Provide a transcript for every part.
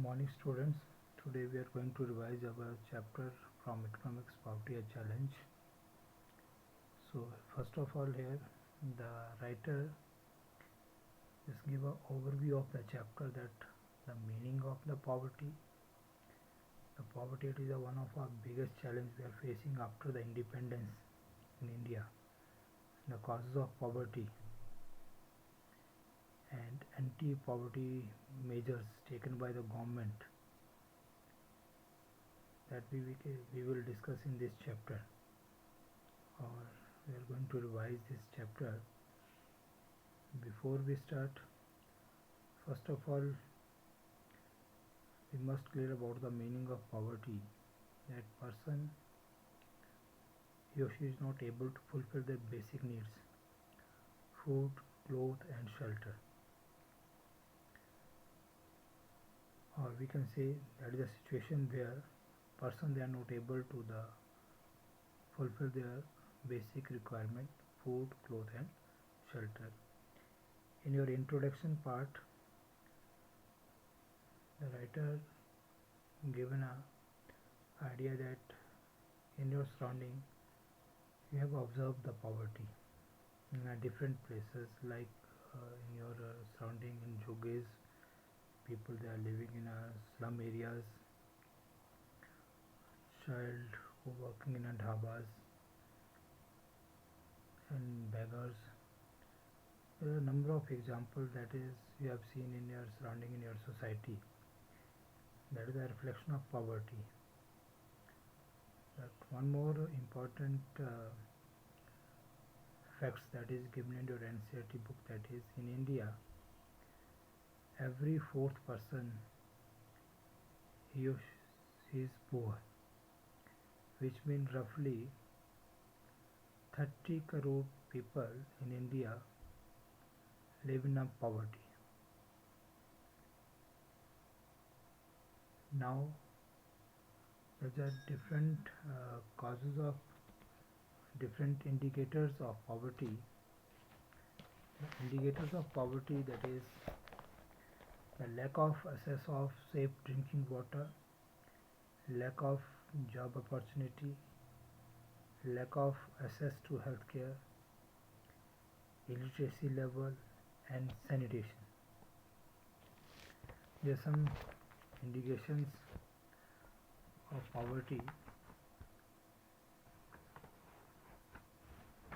Morning students, today we are going to revise our chapter from Economics Poverty a Challenge. So first of all here the writer just give an overview of the chapter that the meaning of the poverty. The poverty is one of our biggest challenge we are facing after the independence in India. The causes of poverty and anti-poverty measures taken by the government that we will discuss in this chapter, or we are going to revise this chapter. Before we start, first of all we must clear about the meaning of poverty. That person, he or she is not able to fulfill their basic needs: food, clothes and shelter. Or we can say that is a situation where person they are not able to fulfill their basic requirement: food, clothes and shelter. In your introduction part, the writer given a idea that in your surrounding you have observed the poverty in different places, like in your surrounding in Joges, people they are living in slum areas, child who working in dhabas and beggars. There are a number of examples that is you have seen in your surrounding in your society. That is a reflection of poverty. That one more important facts that is given in your NCERT book, that is in India every fourth person he or she is poor, which means roughly 30 crore people in India live in poverty. Now there are different causes of different indicators of poverty. The indicators of poverty, that is the lack of access of safe drinking water, lack of job opportunity, lack of access to healthcare, illiteracy level and sanitation. There are some indications of poverty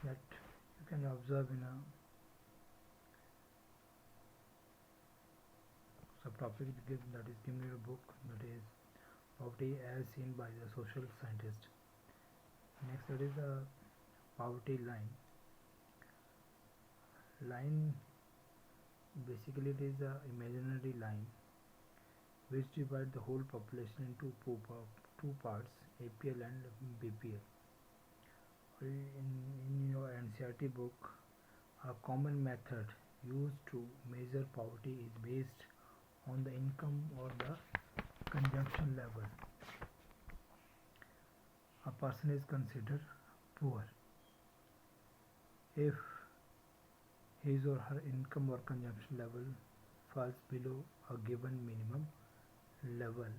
that you can observe in a subtopic that is given in a book, that is poverty as seen by the social scientist. Next, that is the poverty line. Line basically it is a imaginary line which divides the whole population into two parts, APL and BPL. In your NCERT book, a common method used to measure poverty is based on the income or the consumption level. A person is considered poor if his or her income or consumption level falls below a given minimum level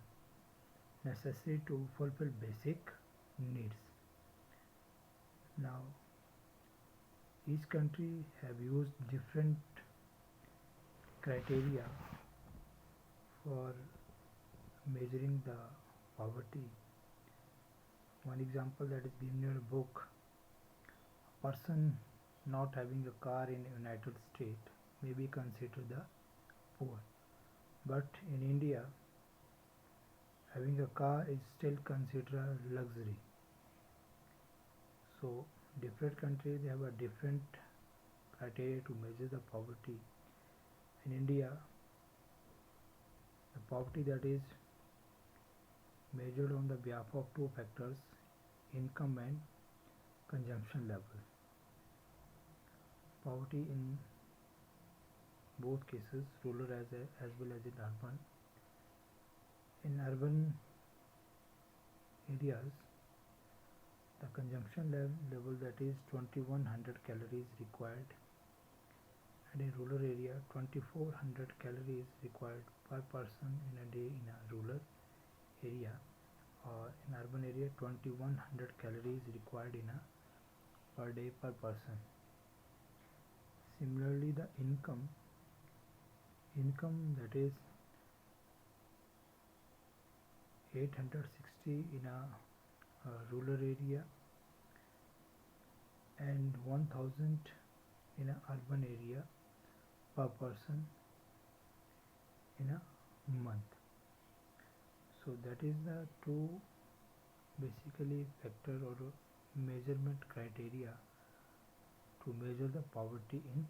necessary to fulfill basic needs. Now, each country have used different criteria for measuring the poverty. One example that is given in your book: a person not having a car in United States may be considered the poor, but in India having a car is still considered a luxury. So different countries have a different criteria to measure the poverty. In India, the poverty that is measured on the behalf of two factors: income and consumption level. Poverty in both cases, rural as well as in urban. In urban areas, the consumption level that is 2100 calories required, and in rural area 2400 calories required per person in a day in a rural area, or in urban area 2100 calories required in a per day per person. Similarly, the income that is 860 in a rural area and 1000 in a urban area per person in a month. So that is the two basically factor or measurement criteria to measure the poverty in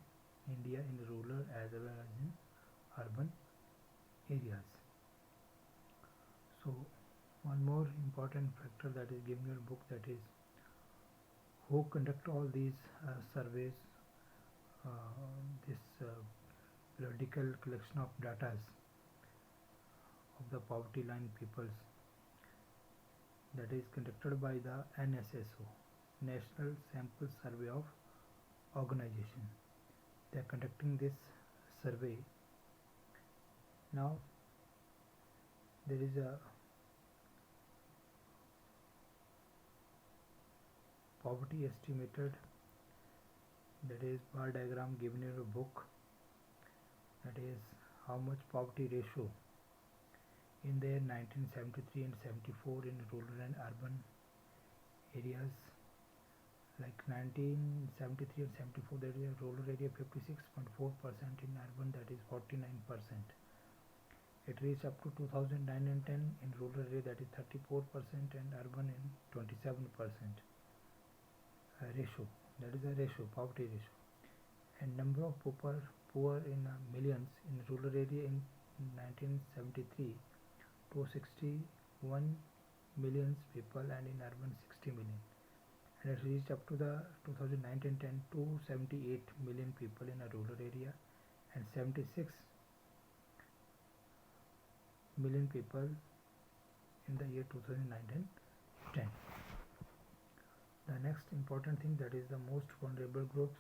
India in rural as well as in urban areas. So one more important factor that is given in your book, that is who conduct all these surveys, this periodical collection of data of the poverty line peoples, that is conducted by the NSSO, National Sample Survey of Organization. They are conducting this survey. Now there is a poverty estimated, that is bar diagram given in your book, that is how much poverty ratio in their 1973 and 74 in rural and urban areas. Like 1973 and 74, there is a rural area 56.4%, in urban that is 49%. It reached up to 2009 and 10 in rural area, that is 34%, and urban in 27% ratio. That is a ratio, poverty ratio. And number of poor in millions in rural area in 1973 to 61 million people, and in urban 60 million. And it reached up to the 2009-10 to 78 million people in a rural area and 76 million people in the year 2009-10. The next important thing, that is the most vulnerable groups,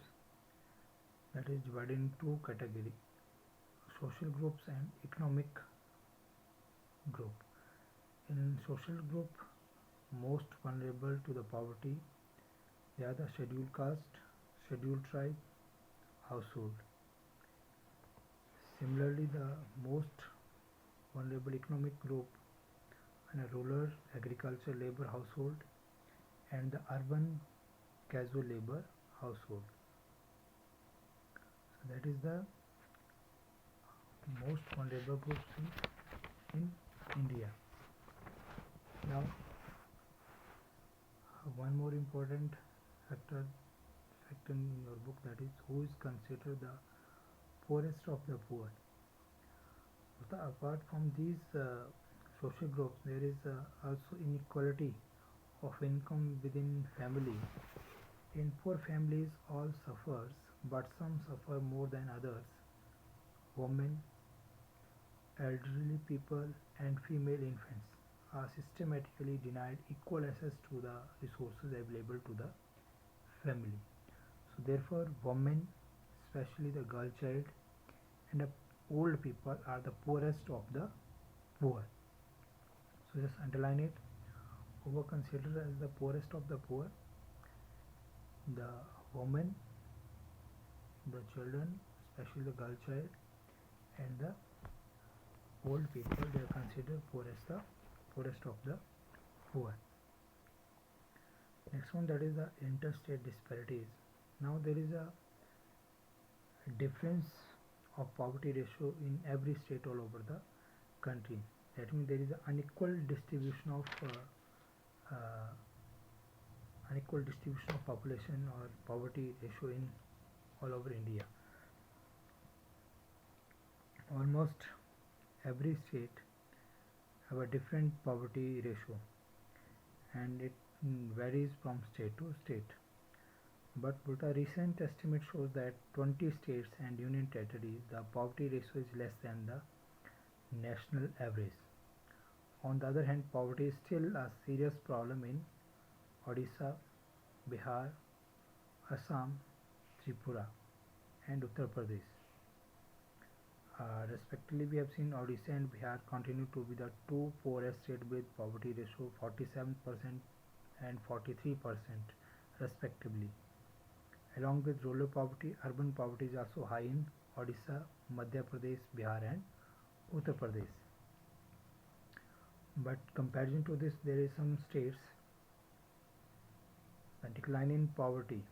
that is divided in two categories: social groups and economic group. In social group, most vulnerable to the poverty, they are the scheduled caste, scheduled tribe, household. Similarly, the most vulnerable economic group in a rural agriculture labor household and the urban casual labor household. So that is the most vulnerable groups in India. Now, one more important factor in your book, that is who is considered the poorest of the poor. Apart from these social groups, there is also inequality of income within family. In poor families, all suffers, but some suffer more than others. Women, elderly people, and female infants are systematically denied equal access to the resources available to the family. So therefore, women, especially the girl child, and the old people are the poorest of the poor. So just underline it. Who are considered as the poorest of the poor? The women, the children, especially the girl child, and the old people, they are considered poorest of the poor. Next one, that is the interstate disparities. Now there is a difference of poverty ratio in every state all over the country. That means there is an unequal distribution of population or poverty ratio in all over India. Almost every state have a different poverty ratio, and it varies from state to state. But a recent estimate shows that 20 states and union territories, the poverty ratio is less than the national average. On the other hand, poverty is still a serious problem in Odisha, Bihar, Assam, Tripura, and Uttar Pradesh. Respectively, we have seen Odisha and Bihar continue to be the two poorest states with poverty ratio 47% and 43% respectively. Along with rural poverty, urban poverty is also high in Odisha, Madhya Pradesh, Bihar and Uttar Pradesh. But comparison to this, there is some states a decline in poverty.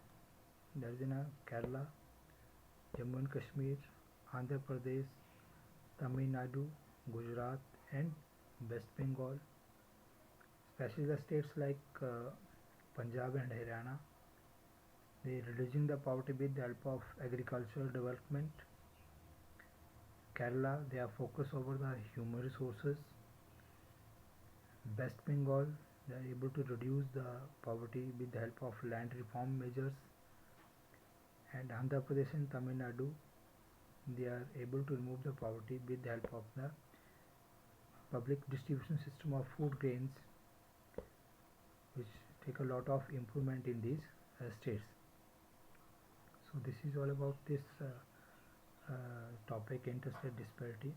There is in Kerala, Jammu and Kashmir, Andhra Pradesh, Tamil Nadu, Gujarat and West Bengal. Especially the states like Punjab and Haryana, they are reducing the poverty with the help of agricultural development. Kerala, they are focused over the human resources. West Bengal, they are able to reduce the poverty with the help of land reform measures. And Andhra Pradesh and Tamil Nadu, they are able to remove the poverty with the help of the public distribution system of food grains, which take a lot of improvement in these states. So this is all about this topic, interstate disparity.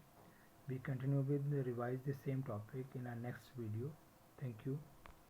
We continue with revise the same topic in our next video. Thank you.